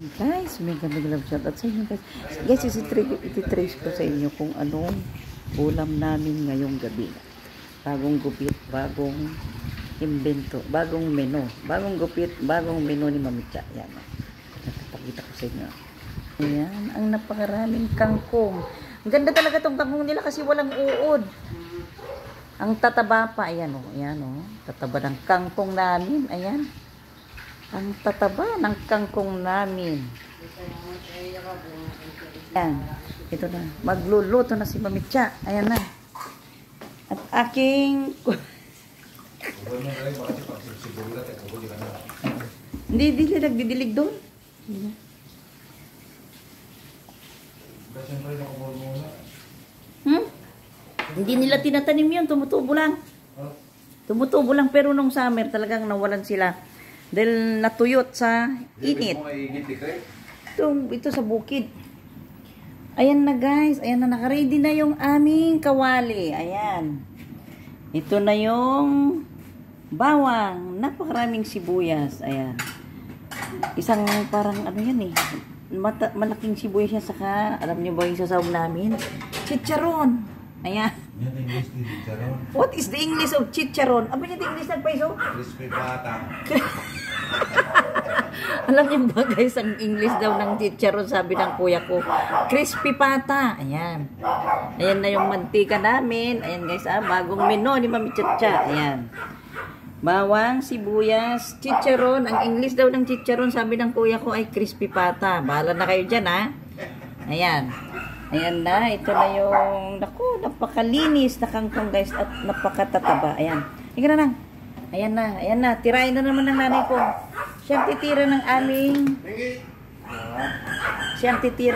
Guys, may love shout out sa inyo guys. Guys, ititrace ko sa inyo kung anong ulam namin ngayong gabi. Bagong gupit, bagong invento, bagong menu. Bagong gupit, bagong menu ni Mamicha. Yan. Napapakita ko sa inyo. Ayan, ang napakaraming kangkong. Ang ganda talaga tong kangkong nila kasi walang uod. Ang tataba pa. Ayan o. Ayan o. Tataba ng kangkong namin. Ayan. Ang tataba ng kangkong namin. Ayan. Ito na. Magluluto na si Mamicha. Ayan na. At aking... Hindi nagdidilig doon. Hindi nila tinatanim yun. Tumutubo lang. Tumutubo lang. Pero nung summer talagang nawalan sila. Dahil natuyot sa init. Ito sa bukid. Ayan na guys. Ayan na. Nakaready na yung aming kawali. Ayan. Ito na yung bawang. Napakaraming sibuyas. Ayan. Isang parang ano yan eh. Malaking sibuyas yan. Saka alam nyo ba yung sasawag namin? Chicharon. Ayan. What is the English of chicharon? Ano yung English ng paiso? Crispy pata. Alam niyo ba guys, ang English daw ng chicharon, sabi ng kuya ko, crispy pata. Ayan. Ayan na yung mantika namin. Ayan guys, bagong menu ni Mami Chacha. Ayan. Bawang, sibuyas, chicharon. Ang English daw ng chicharon, sabi ng kuya ko, ay crispy pata. Bahala na kayo dyan, ha? Ayan. Ayan na. Ito na yung, naku, napakalinis na kangkong guys at napakatataba. Ayan. Ika na lang. Ayan na. Ayan na. Tirain na naman ng nanay ko. Siyang titira ng aming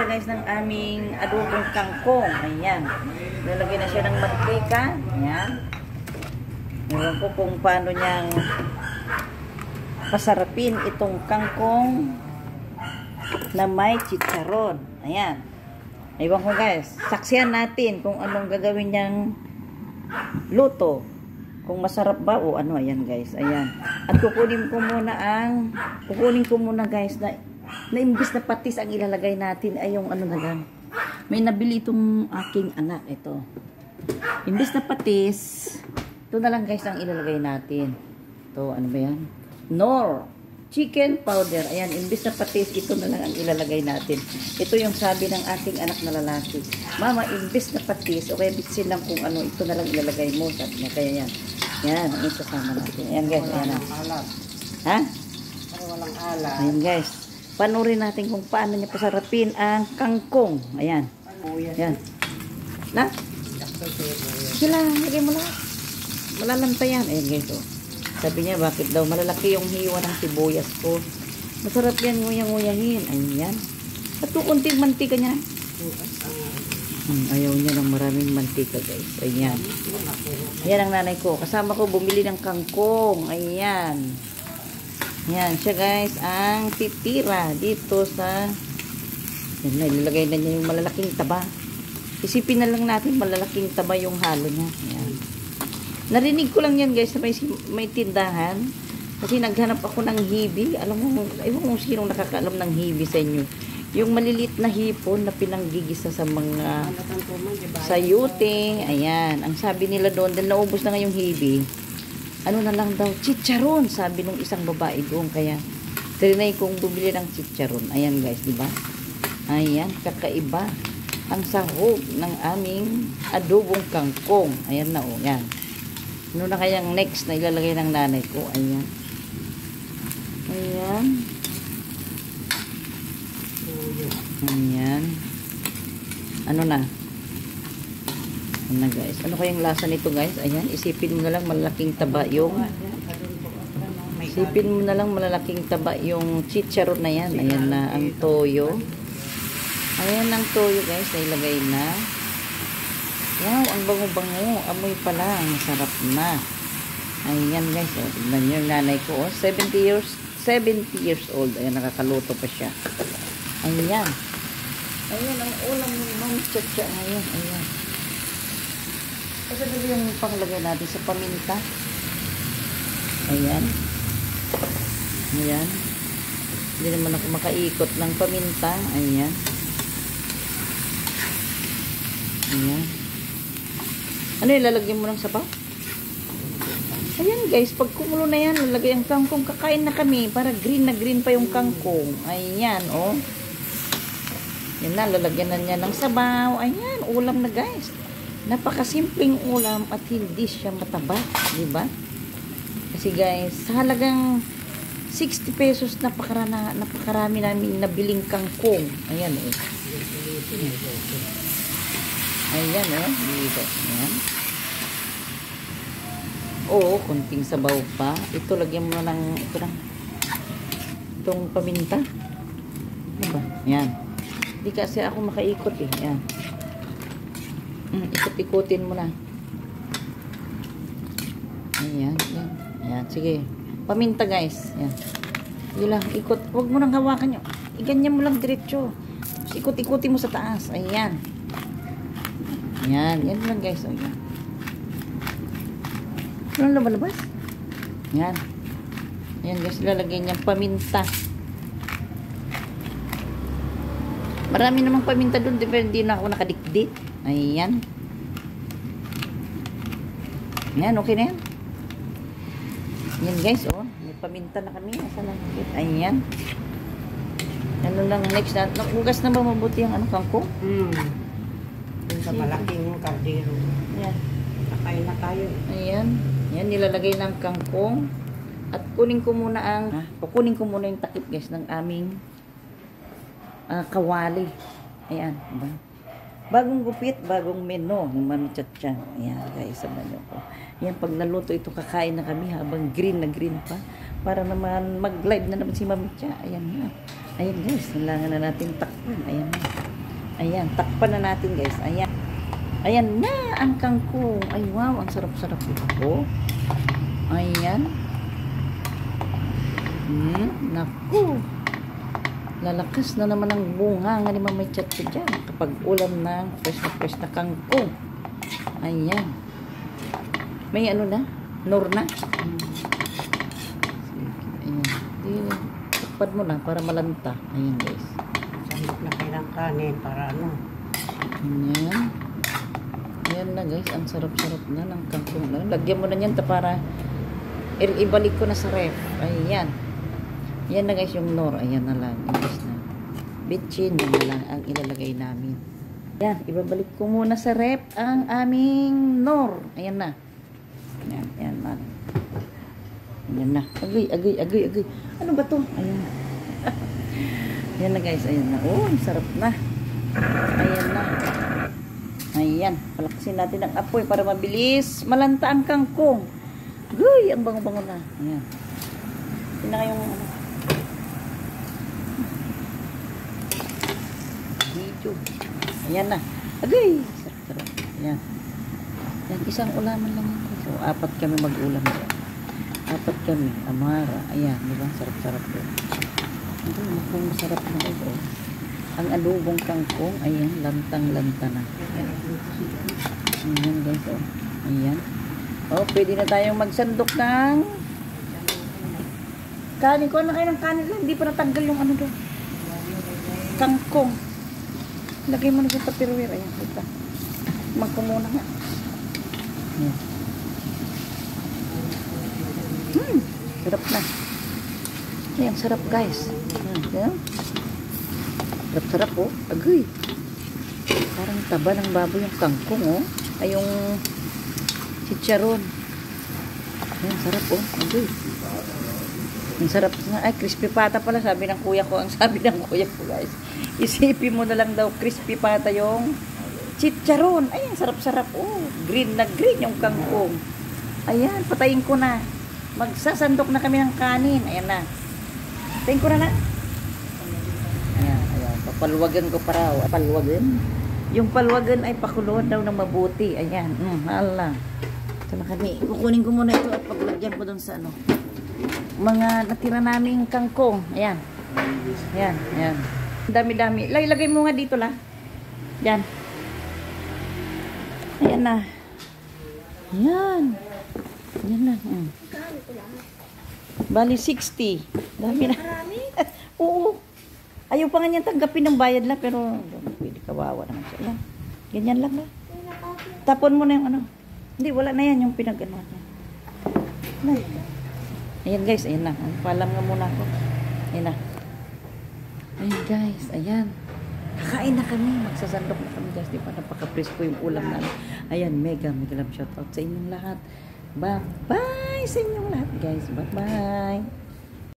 guys ng aming adobong kangkong. Ayan. Lalagyan na siya ng mantika. Ayan. Ewan ko kung paano niyang pasarapin itong kangkong na may chicharon. Ayan. Ewan ko guys. Saksihan natin kung anong gagawin niyang luto. Kung masarap ba o ano. Ayan guys. Ayan. At kukunin ko muna guys na imbis na patis ang ilalagay natin ay yung ano na lang. May nabili itong aking anak. Ito. Imbis na patis, ito na lang guys ang ilalagay natin. Ito, ano ba yan? Knorr chicken powder. Ayan, imbis na patis, ito na lang ang ilalagay natin. Ito yung sabi ng aking anak na lalaki. Mama, imbis na patis, okay, bitsin lang kung ano, ito na lang ilalagay mo. Sabi niya, kaya yan. Yan, ang isasama natin. Ayan guys, ayan na. Ha? Para walang alat. Ayan guys. Panurin natin kung paano niya pasarapin ang kangkong. Ayan. Ayan. Na? Sila, lagay mo lang. Malalantay yan. Ayan guys, oh. Sabi niya, bakit daw malalaki yung hiwa ng sibuyas ko. Masarap yan, nguyang-nguyahin. Ayan. At kunting mantika niya. Ayaw niya ng maraming mantika guys. Ayan. Ayan ang nanay ko. Kasama ko bumili ng kangkong. Ayan. Ayan siya guys. Ang titira dito sa... Ayan na, ilalagay na niya yung malalaking taba. Isipin na lang natin malalaking taba yung halo niya. Ayan. Narinig ko lang yan guys na may tindahan. Kasi naghanap ako ng hibi. Alam mo, ewan kung sinong nakakaalam ng hibi sa inyo. Yung maliliit na hipon na pinanggigisa sa mga sayuting. Ayan. Ang sabi nila doon, dahil naubos na nga yung hibi, ano na lang daw, chicharon. Sabi nung isang babae doon. Kaya, trinay kong bumili ng chicharon. Ayan guys, diba? Ayan, kakaiba. Ang sahog ng aming adobong kangkong. Ayan na o, yan. Ano na kayang next na ilalagay ng nanay ko? Ayan. Ayan. Ayan. Ano na? Ano na guys? Ano kayang lasa nito guys? Ayan. Isipin mo na lang malalaking taba yung chicharon na yan. Ayan na ang toyo. Ayan ang toyo guys. Nailagay na. Wow, ang bango-bango. Amoy pa lang. Masarap na. Ayan guys. Oh, tignan nyo yung nanay ko. Oh, 70 years old. Ayan, nakakaluto pa siya. Ayan. Ayan ang ulam ng Mami Chacha ngayon. Ayan. Kasi dali yung panglagay natin sa paminta. Ayan. Ayan. Hindi naman ako makaikot ng paminta. Ayan. Ayan. Ano yung lalagyan mo ng sabaw? Ayan guys, pag kumulo na yan, lalagay ang kangkong. Kakain na kami para green na green pa yung kangkong. Ayan, oh. Yan na, lalagyan na niya ng sabaw. Ayan, ulam na guys. Napakasimpleng ulam at hindi siya mataba. Diba? Kasi guys, sa halagang 60 pesos, napakarami namin nabiling kangkong. Ayan, oh. Ayan, oh. Dito. Ayan. Oo, konting sabaw pa. Ito, lagyan mo na ng itong paminta. Diba? Yan. Hindi kasi ako makaikot eh. Yan. Ikot-ikutin mo na. Ayan. Yan. Ayan. Sige. Paminta guys. Yan. Sige lang. Ikot. Huwag mo nang hawakan nyo. Iganyan mo lang diretso. Ikot-ikutin mo sa taas. Ayan. Yan. Yan lang guys. Ayan. Ano lumalabas? Yan. Yan guys, lalagay niyang paminta. Marami namang paminta doon, pero hindi na ako nakadikdik. Ayan. Yan, okay na yan. Yan guys, oh. May paminta na kami. Ayan. Ano lang next na. Nakugas na ba mabuti ang ano, kangkong? Sa malaking kardero. Yan. Kakain na tayo. Ayan. Yan, nilalagay ng kangkong. At kunin ko muna kukunin ko muna yung takip guys ng aming kawali. Ayan. Diba? Bagong gupit, bagong menu. Yung Mami Chacha. Ayan guys, sabahan nyo ko. Ayan, pag naluto ito, kakain na kami habang green na green pa. Para naman mag-live na naman si Mami Chacha. Ayan na. Ayan guys, kailangan na natin takpan. Ayan na. Ayan, takpan na natin guys. Ayan. Ayan na ang kangkong. Ay wow, ang sarap-sarap ito. Ayan. Naku. Lalakas na naman ang bunga nga ni Mami Chacha dyan. Kapag ulam ng fresh na kangkong. Ayan. May ano na? Nor na? Ayan. Takpan mo na para malanta. Ayan guys. Sahit na kailang kanin para ano. Ayan. Ayan na guys, ang sarap-sarap na ng kangkong na. Lagyan mo na yan para ibalik ko na sa ref. Ayan. Ayan na guys yung nor. Ayan na lang. Guys na. Bitchin na lang ang ilalagay namin. Ayan, ibabalik ko muna sa ref ang aming nor. Ayan na. Ayan, ayan na. Ayan na. Agoy. Ano ba to? Ayan na. Ayan na guys, ayan na. Oh, sarap na. Ayan na. Ayan, palakasin natin ang apoy para mabilis malanta ang kangkong. Guy, ang bango-bango na. Ayan. Ito na kayong video. Ayan na. Agay! Sarap-sarap. Ayan. Ayan, isang ulaman lang yan. So, 4 kami mag-ulam. 4 kami. Amara. Ayan, diba? Sarap-sarap yun. Ito, masarap na ito. Ang adobong kangkong, ayan, lantang-lanta na. Ayan guys, oh. Ayan. Oh, pwede na tayong magsandok ng kanin. Kuha na kayo ng kanin lang. Hindi pa natanggal yung ano doon. Kangkong. Lagay mo na sa tupperware. Ayan, ito. Magkumuna nga. Ayan. Sarap na. Ayan, sarap guys. Ayan. Sarap-sarap oh. Agoy. Parang taba ng baboy yung kangkong oh. Ay yung chicharon. Ayan, sarap oh. Agoy. Ang sarap na. Ay, crispy pata pala. Sabi ng kuya ko. Ang sabi ng kuya ko guys. Isipin mo na lang daw crispy pata yung chicharon. Ayan, sarap-sarap oh. Green na green yung kangkong. Ayan, patayin ko na. Magsasandok na kami ng kanin. Ayan na. Patayin ko na lang. Ayan. Papalwagan ko para palwagan. Yung palwagan ay pakuloan daw ng mabuti. Ayan. Hala. Ito na kami. Kukunin ko muna ito at paglagyan ko dun sa ano. Mga natira naming kangkong. Ayan. Ayan. Ayan. Dami-dami. Lagay mo nga dito la. Ayan. Ayan na. Ayan. Ayan na. Bali 60. Dami na. Oo. Ayaw pa nga niya tanggapin ng bayad na, pero pwede kawawa naman siya. Ayan. Ganyan lang na. Tapon mo na yung ano. Hindi, wala na yan yung pinag-ano niya. Ayan guys, ayan na. Palam nga muna ako. Ayan na. Ayan guys, ayan. Kakain na kami. Magsasandok na kami guys. Di ba? Napaka-presko yung ulam namin. Ayan, mega love shoutout sa inyong lahat. Bye-bye sa inyong lahat guys. Bye-bye.